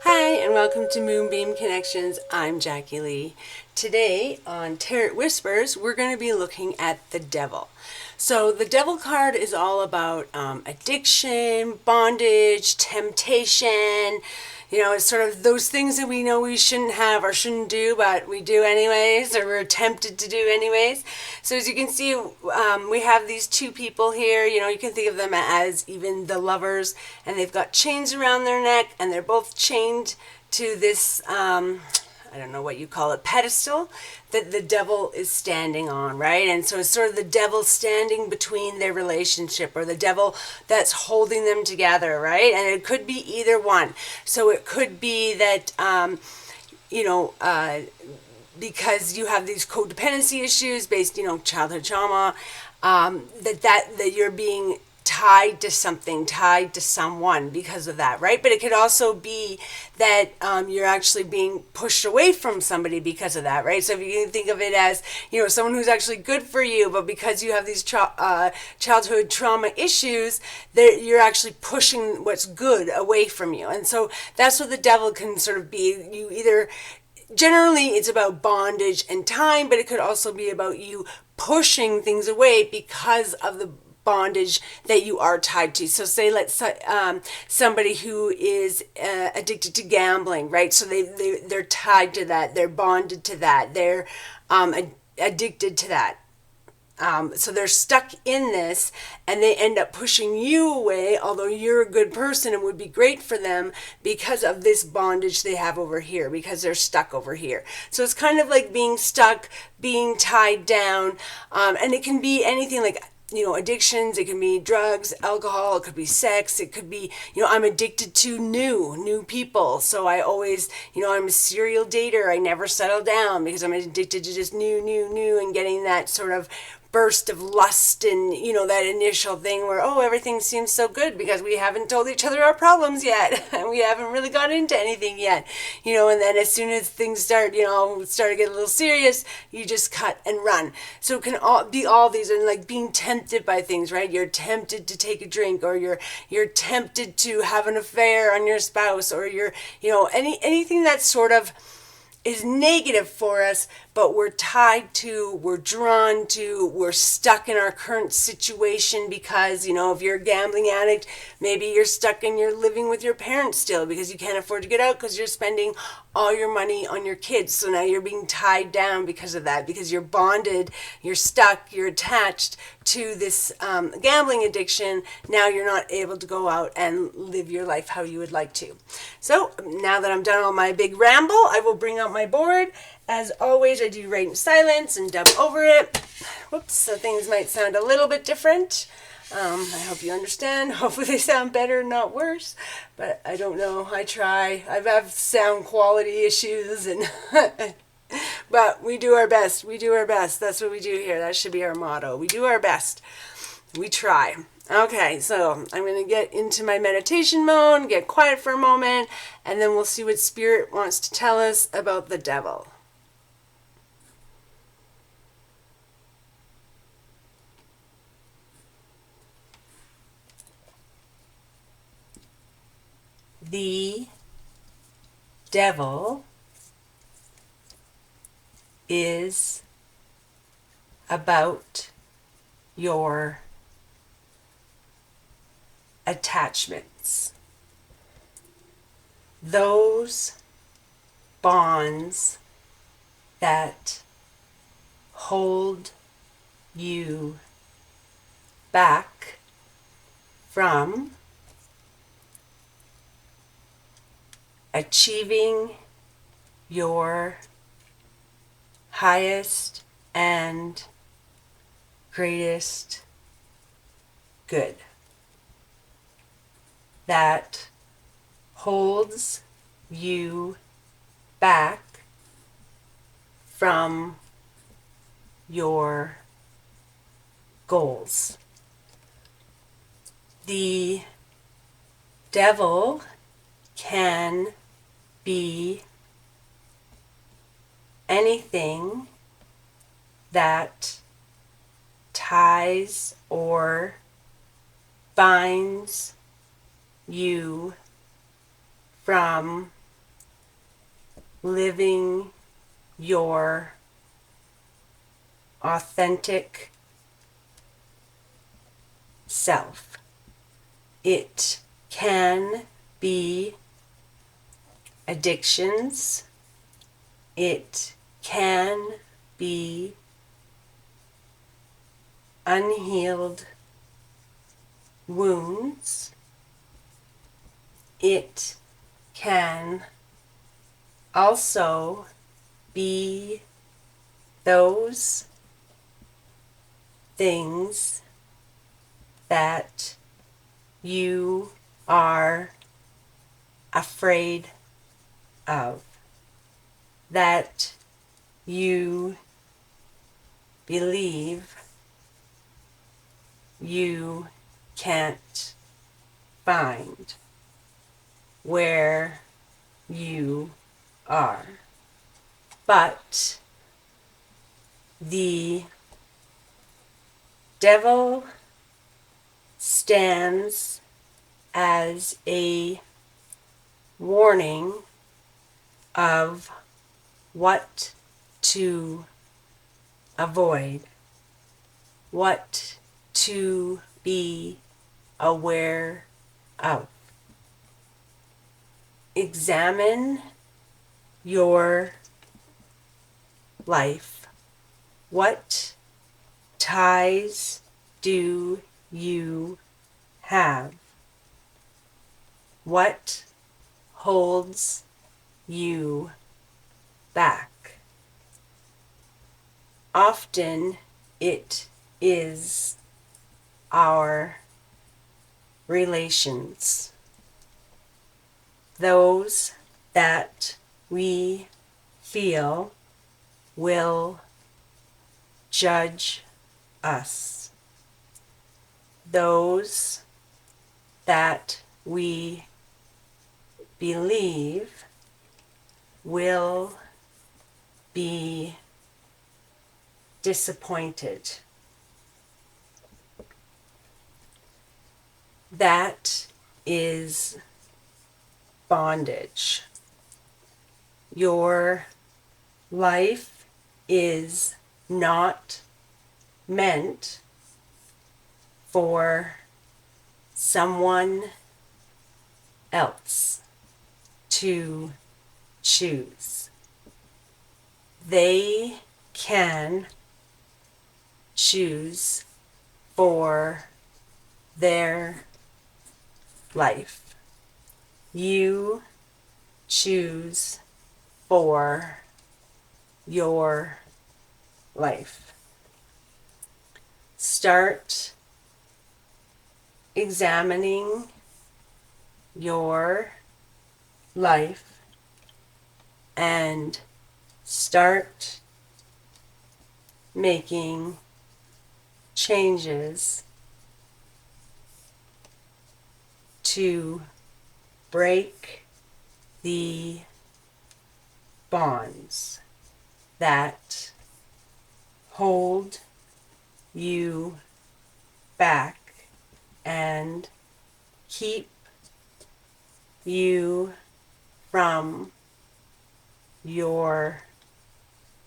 Hi, and welcome to Moonbeam Connections. I'm Jacqui-Leigh. Today on Tarot Whispers, we're going to be looking at the devil. So the devil card is all about addiction, bondage, temptation. You know, it's sort of those things that we know we shouldn't have or shouldn't do, but we do anyways, or we're tempted to do anyways. So as you can see, we have these two people here. You know, you can think of them as even the lovers, and they've got chains around their neck, and they're both chained to this, I don't know what you call it, pedestal that the devil is standing on, right? And so it's sort of the devil standing between their relationship, or the devil that's holding them together, right? And it could be either one. So it could be that, because you have these codependency issues based, childhood trauma, that you're being tied to something, tied to someone because of that, right? But it could also be that you're actually being pushed away from somebody because of that, right? So if you can think of it as, someone who's actually good for you, but because you have these childhood trauma issues, that you're actually pushing what's good away from you. And so that's what the devil can sort of be. You either, generally it's about bondage and time, but it could also be about you pushing things away because of the bondage that you are tied to. So say let's somebody who is addicted to gambling, right? So they're tied to that, they're bonded to that, they're addicted to that. So they're stuck in this, and they end up pushing you away, although you're a good person and would be great for them, because of this bondage they have over here, because they're stuck over here. So it's kind of like being stuck, being tied down, and it can be anything like, addictions. It can be drugs, alcohol, it could be sex, it could be, I'm addicted to new people. So I always, I'm a serial dater. I never settle down because I'm addicted to just new, and getting that sort of burst of lust, and that initial thing where, oh, everything seems so good because we haven't told each other our problems yet and we haven't really got into anything yet, and then as soon as things start to get a little serious, you just cut and run. So it can be all these, and like being tempted by things, right? You're tempted to take a drink, or you're tempted to have an affair on your spouse, or you're anything that sort of is negative for us, but we're tied to, we're drawn to, we're stuck in our current situation because, if you're a gambling addict, maybe you're stuck and you're living with your parents still because you can't afford to get out because you're spending all your money on your kids. So now you're being tied down because of that, because you're bonded, you're stuck, you're attached to this gambling addiction. Now you're not able to go out and live your life how you would like to. So now that I'm done all my big ramble, I will bring out my board. As always, I do write in silence and dub over it. Whoops, so things might sound a little bit different. I hope you understand. Hopefully they sound better, not worse. But I don't know. I try. I have sound quality issues, and but we do our best. We do our best. That's what we do here. That should be our motto. We do our best. We try. Okay, so I'm going to get into my meditation mode, get quiet for a moment, and then we'll see what Spirit wants to tell us about the devil. The devil is about your attachments. Those bonds that hold you back from achieving your highest and greatest good. That holds you back from your goals. The devil can be anything that ties or binds you from living your authentic self. It can be addictions. It can be unhealed wounds. It can also be those things that you are afraid of, that you believe you can't find where you are. But the devil stands as a warning of what to avoid, what to be aware of. Examine your life. What ties do you have? What holds you back? Often it is our relations, those that we feel will judge us, those that we believe will be disappointed. That is bondage. Your life is not meant for someone else to choose. They can choose for their life. You choose for your life. Start examining your life and start making changes to break the bonds that hold you back and keep you from your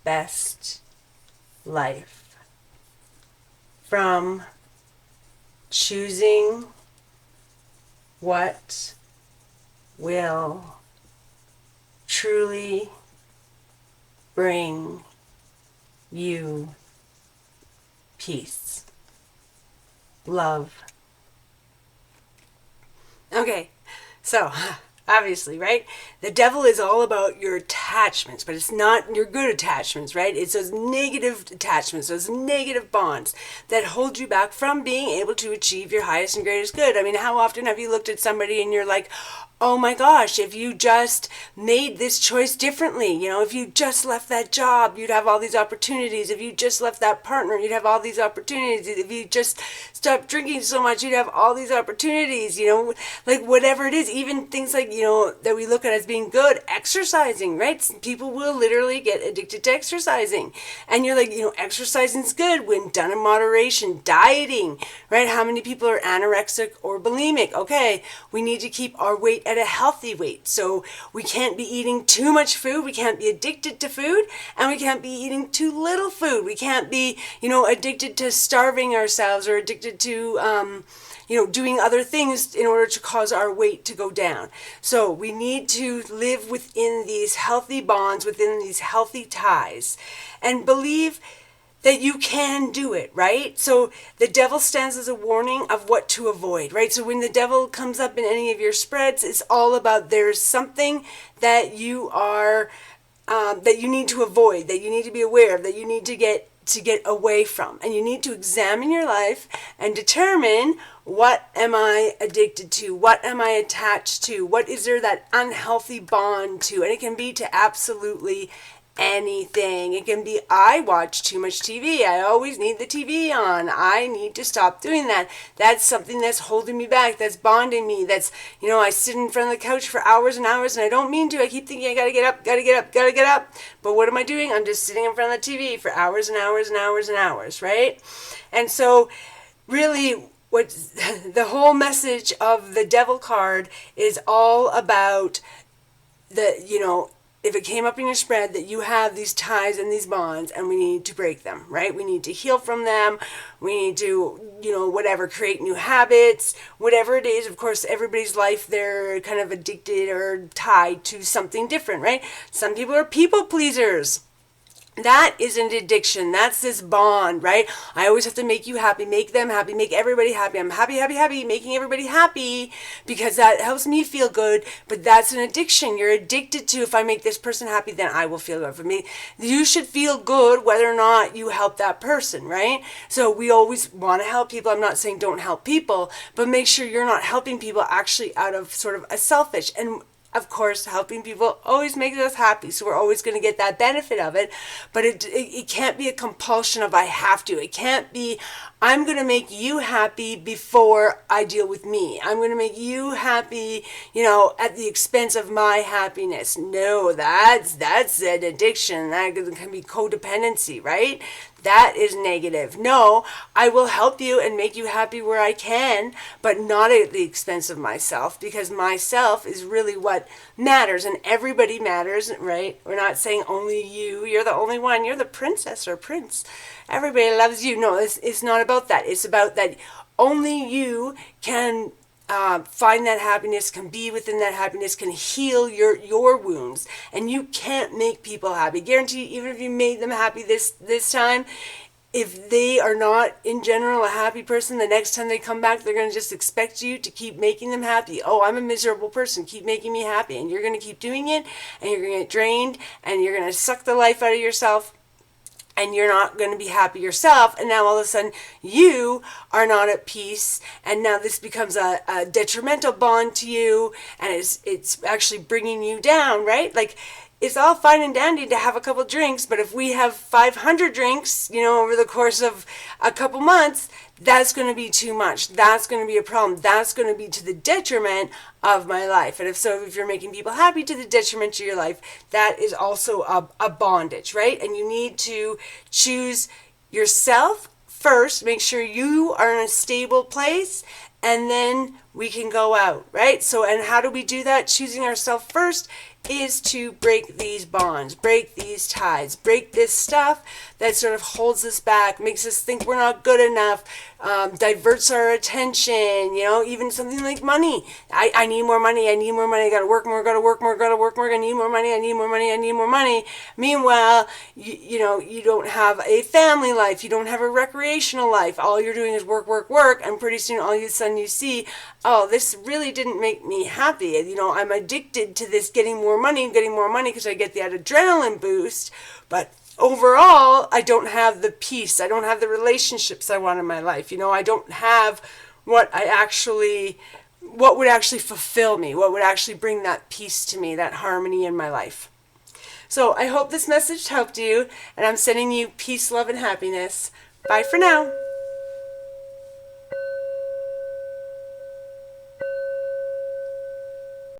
best life, from choosing what will truly bring you peace, love. Okay, so obviously, right? The devil is all about your attachments, but it's not your good attachments, right? It's those negative attachments, those negative bonds that hold you back from being able to achieve your highest and greatest good. I mean, how often have you looked at somebody and you're like, oh my gosh, if you just made this choice differently, if you just left that job, you'd have all these opportunities. If you just left that partner, you'd have all these opportunities. If you just stopped drinking so much, you'd have all these opportunities, like whatever it is, even things like, that we look at as being good, exercising, right? People will literally get addicted to exercising. And you're like, exercising's good when done in moderation. Dieting, right? How many people are anorexic or bulimic? Okay, we need to keep our weight at a healthy weight. So we can't be eating too much food. We can't be addicted to food, and we can't be eating too little food. We can't be, addicted to starving ourselves or addicted to, doing other things in order to cause our weight to go down. So we need to live within these healthy bonds, within these healthy ties, and believe that you can do it, right? So the devil stands as a warning of what to avoid, right? So when the devil comes up in any of your spreads, it's all about there's something that you are, that you need to avoid, that you need to be aware of, that you need to get away from. And you need to examine your life and determine, what am I addicted to? What am I attached to? What is there that unhealthy bond to? And it can be to absolutely anything. It can be, I watch too much TV. I always need the TV on. I need to stop doing that. That's something that's holding me back. That's bonding me. That's, I sit in front of the couch for hours and hours and I don't mean to. I keep thinking I gotta get up, gotta get up, gotta get up. But what am I doing? I'm just sitting in front of the TV for hours and hours and hours and hours, right? And so really what the whole message of the devil card is all about if it came up in your spread that you have these ties and these bonds and we need to break them, right? We need to heal from them. We need to, create new habits, whatever it is. Of course, everybody's life, they're kind of addicted or tied to something different, right? Some people are people pleasers. That is an addiction. That's this bond, right? I always have to make you happy, make them happy, make everybody happy. I'm happy, happy, happy, making everybody happy because that helps me feel good. But that's an addiction. You're addicted to, if I make this person happy, then I will feel good. For me, you should feel good whether or not you help that person, right? So we always want to help people. I'm not saying don't help people, but make sure you're not helping people actually out of sort of a selfish. And of course, helping people always makes us happy, so we're always going to get that benefit of it. But it can't be a compulsion of I have to. It can't be I'm going to make you happy before I deal with me. I'm going to make you happy, at the expense of my happiness. No, that's an addiction. That can be codependency, right? That is negative. No, I will help you and make you happy where I can, but not at the expense of myself, because myself is really what matters, and everybody matters, right? We're not saying only you. You're the only one. You're the princess or prince. Everybody loves you. No, it's not about that. It's about that only you can find that happiness, can be within that happiness, can heal your wounds, and you can't make people happy. Guarantee, even if you made them happy this time, if they are not in general a happy person, the next time they come back, they're going to just expect you to keep making them happy. Oh, I'm a miserable person. Keep making me happy, and you're going to keep doing it, and you're going to get drained, and you're going to suck the life out of yourself. And you're not going to be happy yourself. And now all of a sudden you are not at peace. And now this becomes a detrimental bond to you. And it's actually bringing you down, right? Like, it's all fine and dandy to have a couple drinks. But if we have 500 drinks, over the course of a couple months, that's going to be too much. That's going to be a problem. That's going to be to the detriment of my life. And if you're making people happy to the detriment of your life, that is also a bondage, right? And you need to choose yourself first. Make sure you are in a stable place, and then we can go out, right? So, and how do we do that? Choosing ourselves first is to break these bonds, break these ties, break this stuff that sort of holds us back, makes us think we're not good enough, diverts our attention, even something like money. I need more money, I gotta work more, I need more money. Meanwhile, you don't have a family life, you don't have a recreational life, all you're doing is work, and pretty soon all of a sudden you see, oh, this really didn't make me happy. I'm addicted to this getting more money because I get the adrenaline boost, but overall, I don't have the peace. I don't have the relationships I want in my life. I don't have what would actually fulfill me, what would actually bring that peace to me, that harmony in my life. So I hope this message helped you, and I'm sending you peace, love, and happiness. Bye for now.